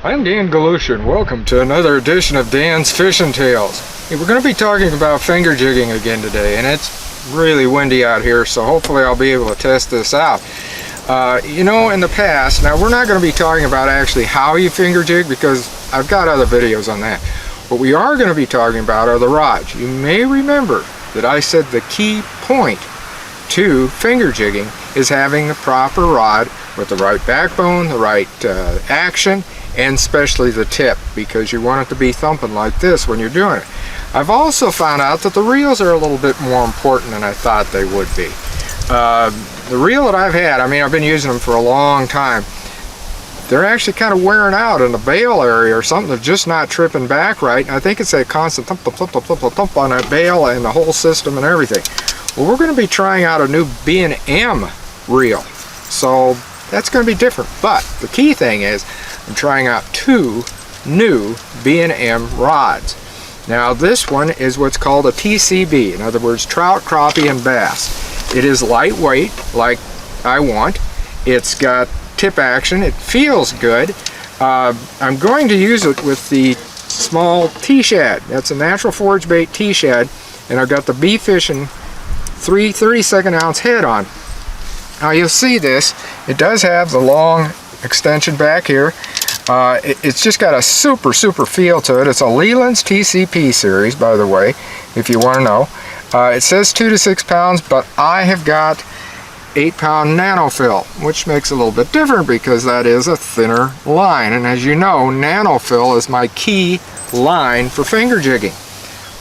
I'm Dan Galusha and welcome to another edition of Dan's Fishing Tales. We're going to be talking about finger jigging again today, and it's really windy out here, so hopefully I'll be able to test this out. You know, in the past, now we're not going to be talking about actually how you finger jig because I've got other videos on that. What we are going to be talking about are the rods. You may remember that I said the key point to finger jigging is having the proper rod with the right backbone, the right action, and especially the tip, because you want it to be thumping like this when you're doing it. I've also found out that the reels are a little bit more important than I thought they would be. The reel that I've had, I mean, I've been using them for a long time, they're actually kind of wearing out in the bail area or something. They're just not tripping back right, and I think it's a constant thump, thump, thump, thump, thump, thump on that bail and the whole system and everything. Well, we're going to be trying out a new B-N reel, so that's going to be different. But the key thing is I'm trying out two new B&M rods. Now this one is what's called a TCB, in other words trout, crappie, and bass. It is lightweight like I want. It's got tip action. It feels good. I'm going to use it with the small T-Shad. That's a natural forage bait T-Shad, and I've got the B-Fish-N 32nd ounce head on. Now you'll see this, it does have the long extension back here. It's just got a super feel to it. It's a Leland's TCP series, by the way, if you want to know. It says 2 to 6 pounds, but I have got 8-pound nanofill, which makes it a little bit different because that is a thinner line. And as you know, nanofill is my key line for finger jigging.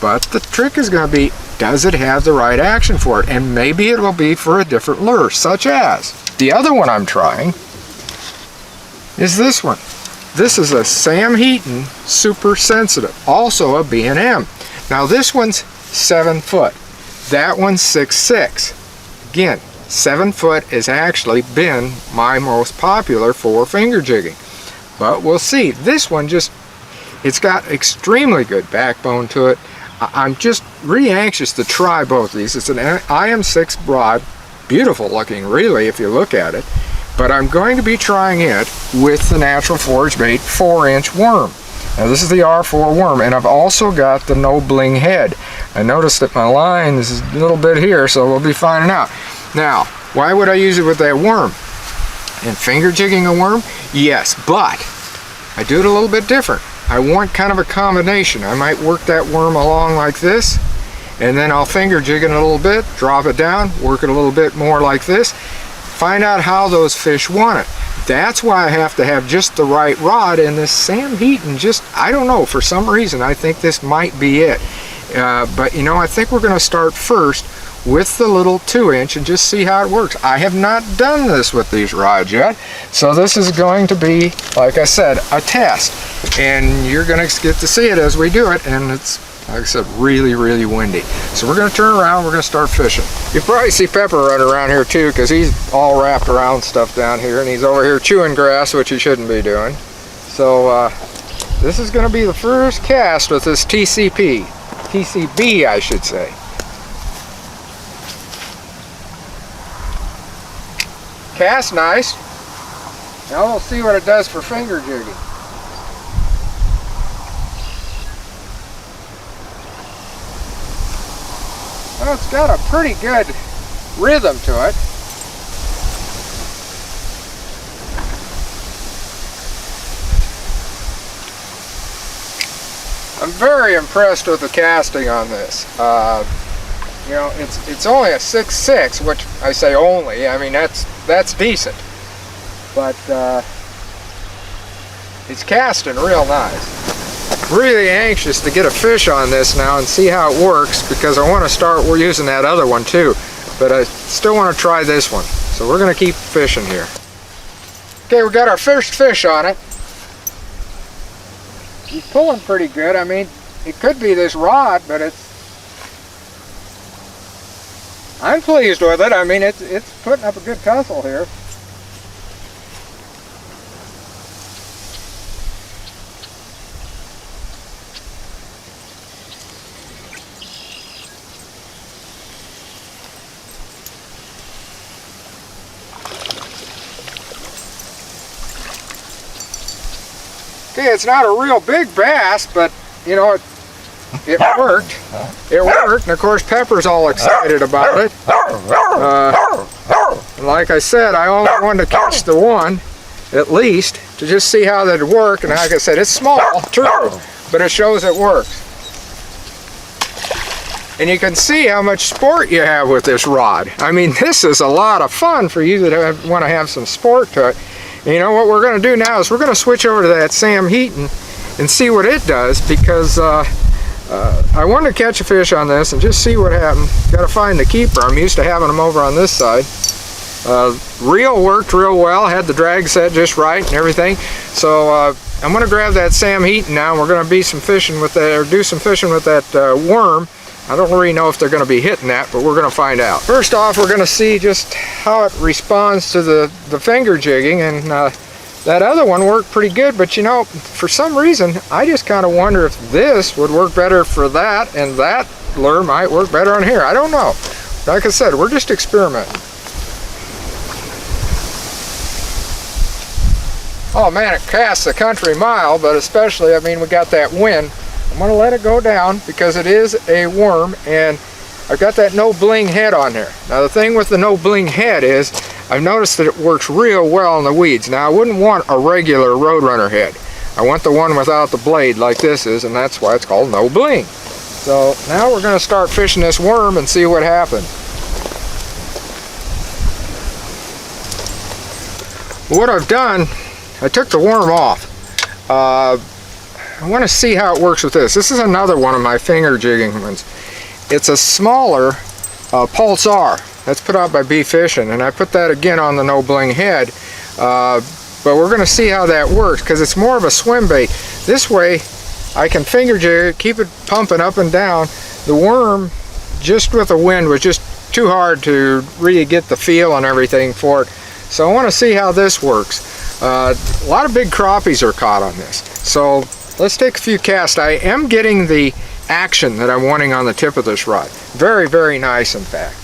But the trick is going to be, does it have the right action for it? And maybe it will be for a different lure, such as the other one I'm trying is this one. This is a Sam Heaton Super Sensitive, also a B&M. Now this one's 7 foot. That one's 6'6". Again, 7 foot has actually been my most popular for finger jigging. But we'll see. This one just, it's got extremely good backbone to it. I'm just really anxious to try both of these. It's an IM6 rod, beautiful looking really if you look at it, but I'm going to be trying it with the natural forage bait 4-inch worm. Now this is the R4 worm, and I've also got the No Bling head. I noticed that my line is a little bit here, so we'll be finding out. Now, why would I use it with that worm? And finger jigging a worm? Yes, but I do it a little bit different. I want kind of a combination. I might work that worm along like this, and then I'll finger jig it a little bit, drop it down, work it a little bit more like this, find out how those fish want it. That's why I have to have just the right rod, and this Sam Heaton just, I don't know, for some reason I think this might be it. But you know, I think we're going to start first with the little 2-inch and just see how it works. I have not done this with these rods yet, so this is going to be, like I said, a test, and you're going to get to see it as we do it. And it's, like I said, really windy. So we're going to turn around, we're going to start fishing. You probably see Pepper running around here too, because he's all wrapped around stuff down here, and he's over here chewing grass, which he shouldn't be doing. So this is going to be the first cast with this TCB I should say. Cast nice. Now we'll see what it does for finger jigging. Well, it's got a pretty good rhythm to it. I'm very impressed with the casting on this. You know, it's only a 6'6", which I say only. I mean, that's decent, but it's casting real nice. Really anxious to get a fish on this now and see how it works, because I want to start. We're using that other one too, but I still want to try this one. So we're going to keep fishing here. Okay, we got our first fish on it. He's pulling pretty good. I mean, it could be this rod, but I'm pleased with it. I mean, it's putting up a good tussle here. Okay, it's not a real big bass, but you know, it worked. It worked, and of course Pepper's all excited about it. Like I said, I only wanted to catch the one, at least, to just see how that'd work. And like I said, it's small, true, but it shows it works. And you can see how much sport you have with this rod. I mean, this is a lot of fun for you that want to have some sport to it. And you know what we're going to do now is we're going to switch over to that Sam Heaton and see what it does, because I wanted to catch a fish on this and just see what happened. Got to find the keeper. I'm used to having them over on this side. Reel worked real well, had the drag set just right and everything. So I'm going to grab that Sam Heaton now, and we're going to be some fishing with that, or do some fishing with that worm. I don't really know if they're going to be hitting that, but we're going to find out. First off, we're going to see just how it responds to the finger jigging, and that other one worked pretty good, but you know, for some reason, I just kind of wonder if this would work better for that, and that lure might work better on here. I don't know. Like I said, we're just experimenting. Oh man, it casts a country mile, but especially, I mean, we got that wind. I'm going to let it go down because it is a worm, and I've got that no bling head on there. Now the thing with the no bling head is I've noticed that it works real well in the weeds. Now I wouldn't want a regular Roadrunner head. I want the one without the blade like this is, and that's why it's called no bling. So now we're going to start fishing this worm and see what happens. What I've done, I took the worm off. I want to see how it works with this. This is another one of my finger jigging ones. It's a smaller Pulse-R. That's put out by B-Fish-N, and I put that again on the no bling head. But we're going to see how that works, because it's more of a swim bait. This way I can finger jig it, keep it pumping up and down. The worm, just with the wind, was just too hard to really get the feel and everything for it. So I want to see how this works. A lot of big crappies are caught on this. So let's take a few casts. I am getting the action that I'm wanting on the tip of this rod. Very, very nice, in fact.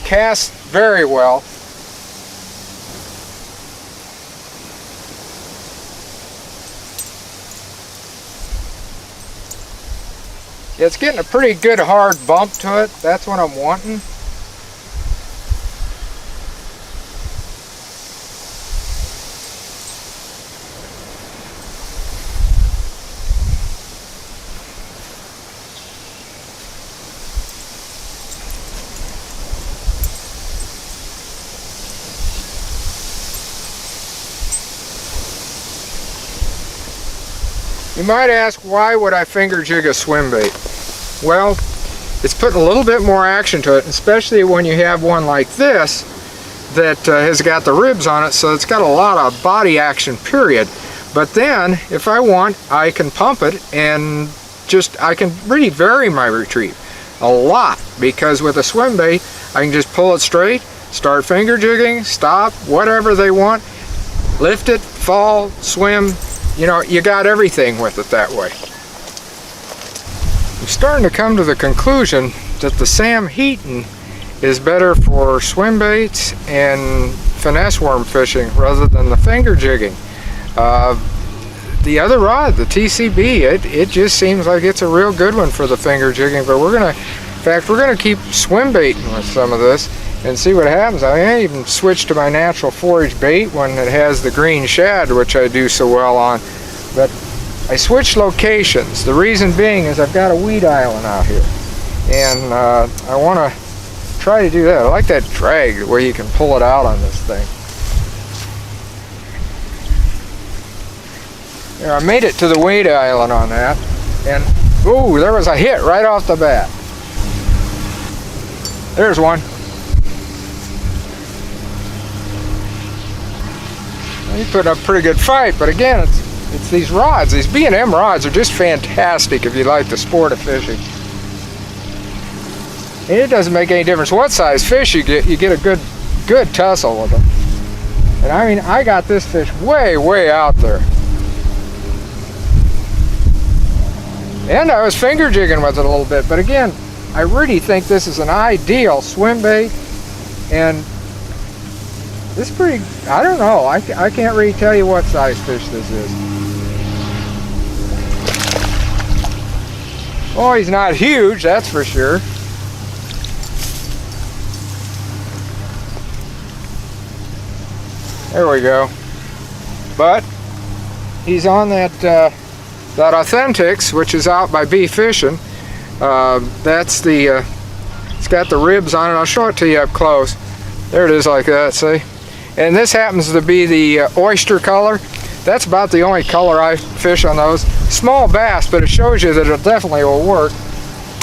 Casts very well. It's getting a pretty good hard bump to it. That's what I'm wanting. You might ask, why would I finger jig a swim bait? Well, it's putting a little bit more action to it, especially when you have one like this that has got the ribs on it, so it's got a lot of body action, period. But then, if I want, I can pump it and I can really vary my retrieve a lot, because with a swim bait, I can just pull it straight, start finger jigging, stop, whatever they want, lift it, fall, swim. You know, you got everything with it that way. I'm starting to come to the conclusion that the Sam Heaton is better for swim baits and finesse worm fishing rather than the finger jigging. The other rod, the TCB, it just seems like it's a real good one for the finger jigging, but we're gonna keep swim baiting with some of this and see what happens. I even switched to my natural forage bait one that has the green shad, which I do so well on. But I switched locations. The reason being is I've got a weed island out here, and I want to try to do that. I like that drag, where you can pull it out on this thing. There, I made it to the weed island on that, and ooh, there was a hit right off the bat. There's one. He put up a pretty good fight, but again, it's these rods. These B&M rods are just fantastic if you like the sport of fishing. And it doesn't make any difference what size fish you get a good tussle with them. And I mean, I got this fish way out there. And I was finger jigging with it a little bit, but again, I really think this is an ideal swim bait, and This is pretty, I don't know, I can't really tell you what size fish this is. Oh, he's not huge, that's for sure. There we go. But he's on that that AutnentX, which is out by B-Fish-N. That's the it's got the ribs on it. I'll show it to you up close. There it is, like that. See? And this happens to be the oyster color. That's about the only color I fish on those. Small bass, but it shows you that it definitely will work.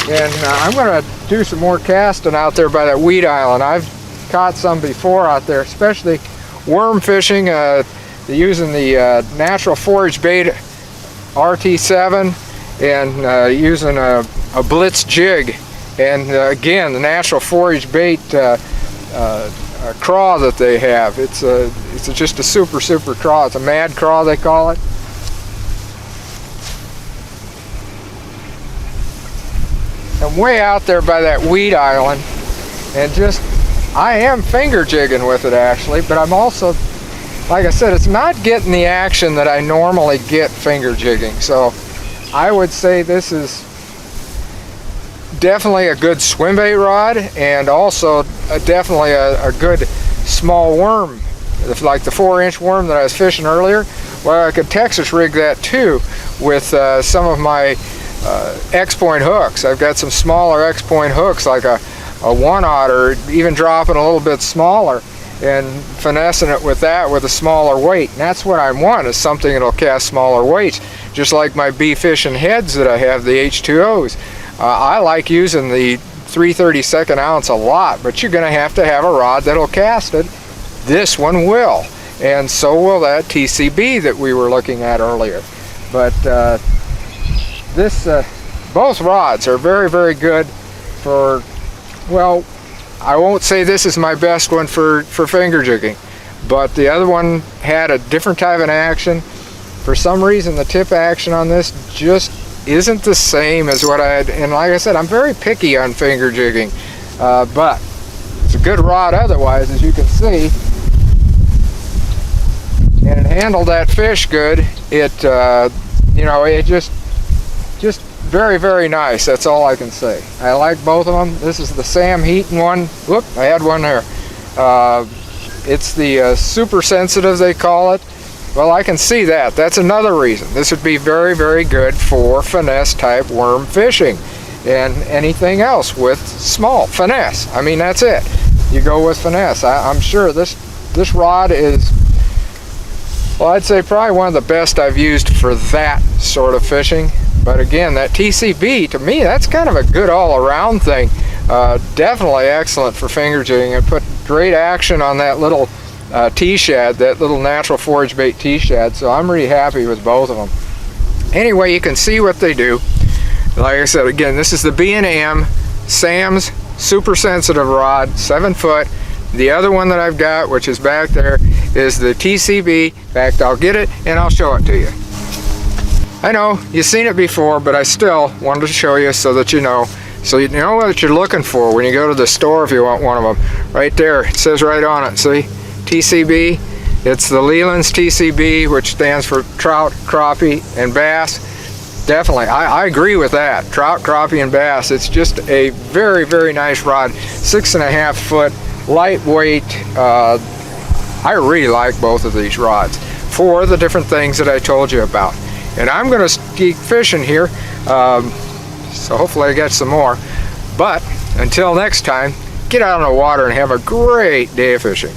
And I'm going to do some more casting out there by that weed island. I've caught some before out there, especially worm fishing, using the natural forage bait RT7 and using a blitz jig. And again, the natural forage bait craw that they have. It's just a super craw. It's a mad craw, they call it. I'm way out there by that weed island, and just I am finger jigging with it actually, but I'm also, like I said, it's not getting the action that I normally get finger jigging. So I would say this is definitely a good swim bait rod, and also definitely a good small worm, like the 4-inch worm that I was fishing earlier. Well, I could Texas rig that too with some of my X-point hooks. I've got some smaller X-point hooks, like a 1/0, or even dropping a little bit smaller and finessing it with that with a smaller weight. And that's what I want, is something that'll cast smaller weights, just like my B-Fish-N heads that I have, the H2Os. I like using the 3/32 ounce a lot, but you're going to have a rod that'll cast it. This one will, and so will that TCB that we were looking at earlier. But both rods are very good for, well, I won't say this is my best one for finger jigging, but the other one had a different type of action. For some reason, the tip action on this just isn't the same as what I had, and like I said, I'm very picky on finger jigging, but it's a good rod otherwise, as you can see, and it handled that fish good. It you know, it just very nice. That's all I can say. I like both of them. This is the Sam Heaton one. Whoop, I had one there. It's the super sensitive, they call it. Well, I can see that. That's another reason. This would be very good for finesse type worm fishing, and anything else with small finesse. I mean, that's it. You go with finesse. I'm sure this rod is, well, I'd say probably one of the best I've used for that sort of fishing. But again, that TCB, to me, that's kind of a good all-around thing. Definitely excellent for finger jigging. It put great action on that little T-Shad, that little natural forage bait T-Shad. So I'm really happy with both of them. Anyway, you can see what they do. Like I said, again, this is the B&M Sam's super sensitive rod, 7 foot. The other one that I've got, which is back there, is the TCB. In fact, I'll get it and I'll show it to you. I know you've seen it before, but I still wanted to show you so that you know. So you know what you're looking for when you go to the store if you want one of them. Right there, it says right on it, see? TCB. It's the Leland's TCB, which stands for trout, crappie, and bass. Definitely, I agree with that. Trout, crappie, and bass. It's just a very nice rod. 6.5 foot, lightweight. I really like both of these rods for the different things that I told you about. And I'm going to keep fishing here, so hopefully I get some more. But until next time, get out on the water and have a great day of fishing.